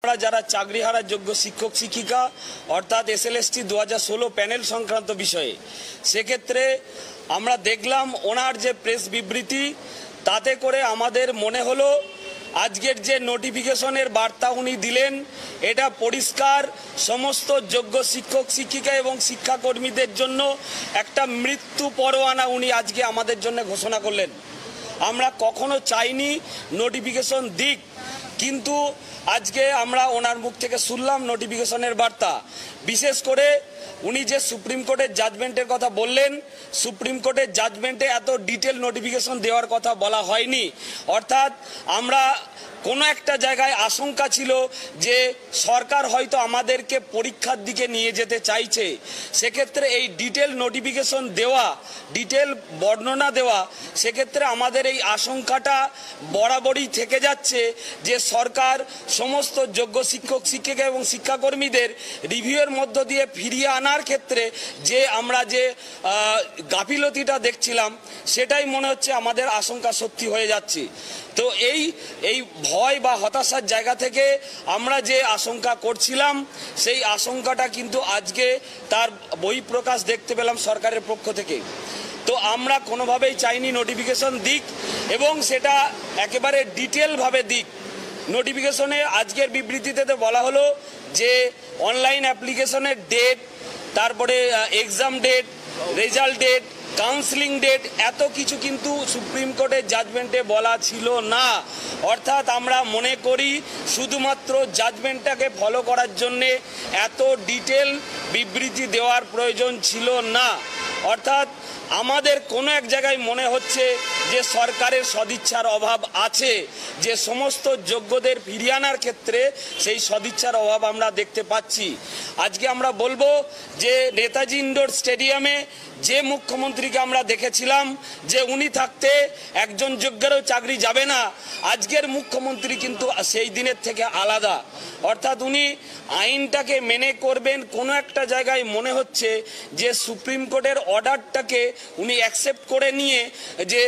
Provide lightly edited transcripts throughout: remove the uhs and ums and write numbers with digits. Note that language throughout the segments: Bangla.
আমরা যারা চাকরিহারা যোগ্য শিক্ষক শিক্ষিকা অর্থাৎ এসএলএসটি 2016 প্যানেল সংক্রান্ত বিষয়ে, সেক্ষেত্রে আমরা দেখলাম ওনার যে প্রেস বিবৃতি, তাতে করে আমাদের মনে হলো আজকের যে নোটিফিকেশনের বার্তা উনি দিলেন এটা পরিষ্কার সমস্ত যোগ্য শিক্ষক শিক্ষিকা এবং শিক্ষাকর্মীদের জন্য একটা মৃত্যু পরোয়ানা উনি আজকে আমাদের জন্য ঘোষণা করলেন। আমরা কখনো চাইনি নোটিফিকেশন দিক, কিন্তু আজকে আমরা ওনার মুখ থেকে শুনলাম নোটিফিকেশনের বার্তা। বিশেষ করে উনি যে সুপ্রিম কোর্টের জাজমেন্টের কথা বললেন, সুপ্রিম কোর্টের জাজমেন্টে এত ডিটেল নোটিফিকেশন দেওয়ার কথা বলা হয়নি। অর্থাৎ আমরা কোনো একটা জায়গায় আশঙ্কা ছিল যে সরকার হয়তো আমাদেরকে পরীক্ষার দিকে নিয়ে যেতে চাইছে। সেক্ষেত্রে এই ডিটেল নোটিফিকেশন দেওয়া, ডিটেল বর্ণনা দেওয়া, সেক্ষেত্রে আমাদের এই আশঙ্কাটা বরাবরই থেকে যাচ্ছে যে সরকার সমস্ত যোগ্য শিক্ষক শিক্ষিকা এবং শিক্ষাকর্মীদের রিভিউয়ের মধ্য দিয়ে ফিরিয়ে আনার ক্ষেত্রে যে আমরা যে গাফিলতিটা দেখছিলাম, সেটাই মনে হচ্ছে আমাদের আশঙ্কা সত্যি হয়ে যাচ্ছে। তো এই ভয় বা হতাশার জায়গা থেকে আমরা যে আশঙ্কা করছিলাম, সেই আশঙ্কাটা কিন্তু আজকে তার বহিঃপ্রকাশ দেখতে পেলাম সরকারের পক্ষ থেকে। তো আমরা কোনোভাবেই চাইনি নোটিফিকেশন দিক এবং সেটা একেবারে ডিটেলভাবে দিক। নোটিফিকেশনে আজকের বিবৃতিতে বলা হলো যে অনলাইন অ্যাপ্লিকেশনের ডেট, তারপরে exam date, result date, counselling date, এত কিছু কিন্তু সুপ্রিম কোর্টের জাজমেন্টে বলা ছিল না। অর্থাৎ আমরা মনে করি শুধুমাত্র জাজমেন্টটাকে ফলো করার জন্যে এত ডিটেল বিবৃতি দেওয়ার প্রয়োজন ছিল না। অর্থাৎ আমাদের কোনো এক জায়গায় মনে হচ্ছে যে সরকারের সদিচ্ছার অভাব আছে, যে সমস্ত যোগ্যদের ফিরিয়ে আনার ক্ষেত্রে সেই সদিচ্ছার অভাব আমরা দেখতে পাচ্ছি। আজকে আমরা বলবো যে নেতাজি ইন্ডোর স্টেডিয়ামে যে মুখ্যমন্ত্রীকে আমরা দেখেছিলাম যে উনি থাকতে একজন যোগ্যেরও চাকরি যাবে না, আজকের মুখ্যমন্ত্রী কিন্তু সেই দিনের থেকে আলাদা। অর্থাৎ উনি আইনটাকে মেনে করবেন। কোনো একটা জায়গায় মনে হচ্ছে যে সুপ্রিম কোর্টের অর্ডারটাকে উনি অ্যাকসেপ্ট করে নিয়ে যে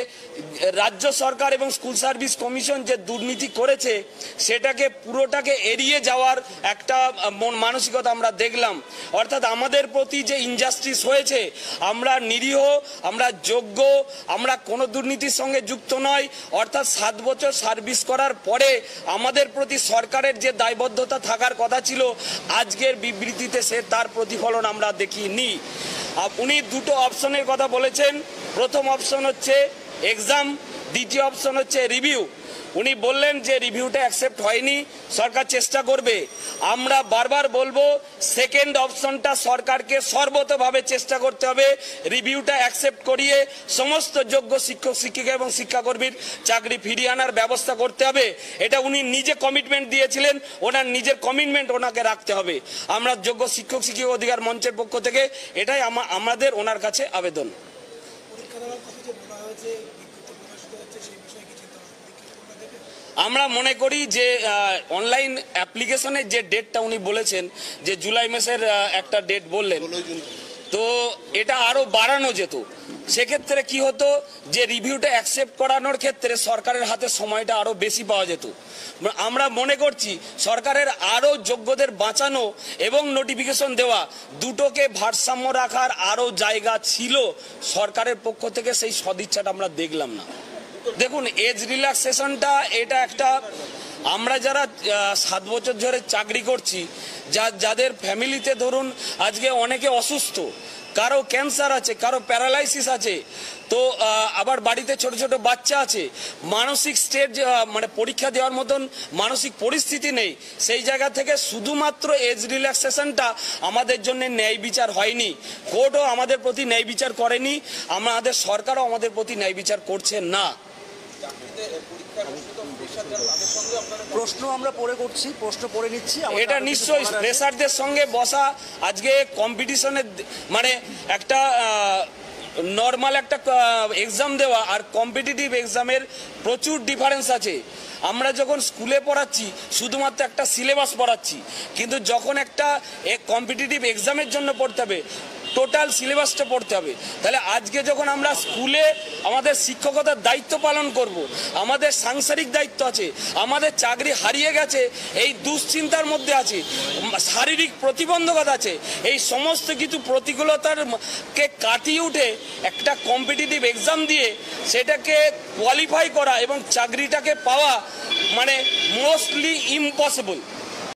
রাজ্য সরকার এবং স্কুল সার্ভিস কমিশন যে দুর্নীতি করেছে সেটাকে পুরোটাকে এড়িয়ে যাওয়ার একটা মানসিকতা আমরা দেখলাম। অর্থাৎ আমাদের প্রতি যে ইনজাস্টিস হয়েছে, আমরা নিরীহ, আমরা যোগ্য, আমরা কোনো দুর্নীতির সঙ্গে যুক্ত নয়। অর্থাৎ 7 বছর সার্ভিস করার পরে আমাদের প্রতি সরকারের যে দায়বদ্ধতা থাকার কথা ছিল, আজকের বিবৃতিতে সে তার প্রতিফলন আমরা দেখিনি। উনি দুটো অপশনের কথা বলেছেন। প্রথম অপশন হচ্ছে এক্সাম, দ্বিতীয় অপশন হচ্ছে রিভিউ। উনি বললেন যে রিভিউটা অ্যাকসেপ্ট হয়নি, সরকার চেষ্টা করবে। আমরা বারবার বলবো সেকেন্ড অপশনটা সরকারকে সর্বতভাবে চেষ্টা করতে হবে, রিভিউটা অ্যাকসেপ্ট করিয়ে সমস্ত যোগ্য শিক্ষক শিক্ষিকা এবং শিক্ষাকর্মীর চাকরি ফিরিয়ে আনার ব্যবস্থা করতে হবে। এটা উনি নিজে কমিটমেন্ট দিয়েছিলেন, ওনার নিজের কমিটমেন্ট ওনাকে রাখতে হবে। আমরা যোগ্য শিক্ষক শিক্ষিকা অধিকার মঞ্চের পক্ষ থেকে এটাই আমাদের ওনার কাছে আবেদন। আমরা মনে করি যে অনলাইন অ্যাপ্লিকেশনের যে ডেটটা উনি বলেছেন যে জুলাই মাসের একটা ডেট বললেন, তো এটা আরো বাড়ানো যেত। সেক্ষেত্রে কি হতো যে রিভিউটা অ্যাকসেপ্ট করানোর ক্ষেত্রে সরকারের হাতে সময়টা আরো বেশি পাওয়া যেত। আমরা মনে করছি সরকারের আরো যোগ্যদের বাঁচানো এবং নোটিফিকেশন দেওয়া দুটোকে ভারসাম্য রাখার আরো জায়গা ছিল। সরকারের পক্ষ থেকে সেই সদিচ্ছাটা আমরা দেখলাম না। দেখুন, এজ রিল্যাক্সেশনটা এটা একটা, আমরা যারা 7 বছর ধরে চাকরি করছি, যাদের ফ্যামিলিতে ধরুন আজকে অনেকে অসুস্থ, কারো ক্যান্সার আছে, কারো প্যারালাইসিস আছে, তো আবার বাড়িতে ছোট ছোট বাচ্চা আছে, মানসিক স্টেজ মানে পরীক্ষা দেওয়ার মতন মানসিক পরিস্থিতি নেই। সেই জায়গা থেকে শুধুমাত্র এজ রিল্যাক্সেশনটা আমাদের জন্য ন্যায় বিচার হয়নি। কোর্টও আমাদের প্রতি ন্যায় বিচার করেনি, আমাদের সরকারও আমাদের প্রতি ন্যায় বিচার করছে না। প্রশ্ন আমরা পরে করছি, প্রশ্ন পরে নিচ্ছি। এটা নিশ্চয়ই প্রেসারদের সঙ্গে বসা, আজকে কম্পিটিশনের মানে একটা নর্মাল একটা এক্সাম দেওয়া আর কম্পিটিটিভ এক্সামের প্রচুর ডিফারেন্স আছে। আমরা যখন স্কুলে পড়াচ্ছি শুধুমাত্র একটা সিলেবাস পড়াচ্ছি, কিন্তু যখন একটা কম্পিটিটিভ এক্সামের জন্য পড়তে হবে টোটাল সিলেবাসটা পড়তে হবে। তাহলে আজকে যখন আমরা স্কুলে আমাদের শিক্ষকতার দায়িত্ব পালন করব, আমাদের সাংসারিক দায়িত্ব আছে, আমাদের চাকরি হারিয়ে গেছে এই দুশ্চিন্তার মধ্যে আছে, শারীরিক প্রতিবন্ধকতা আছে, এই সমস্ত কিছু প্রতিকূলতার কে কাটিয়ে উঠে একটা কম্পিটিটিভ এক্সাম দিয়ে সেটাকে কোয়ালিফাই করা এবং চাকরিটাকে পাওয়া মানে মোস্টলি ইম্পসিবল।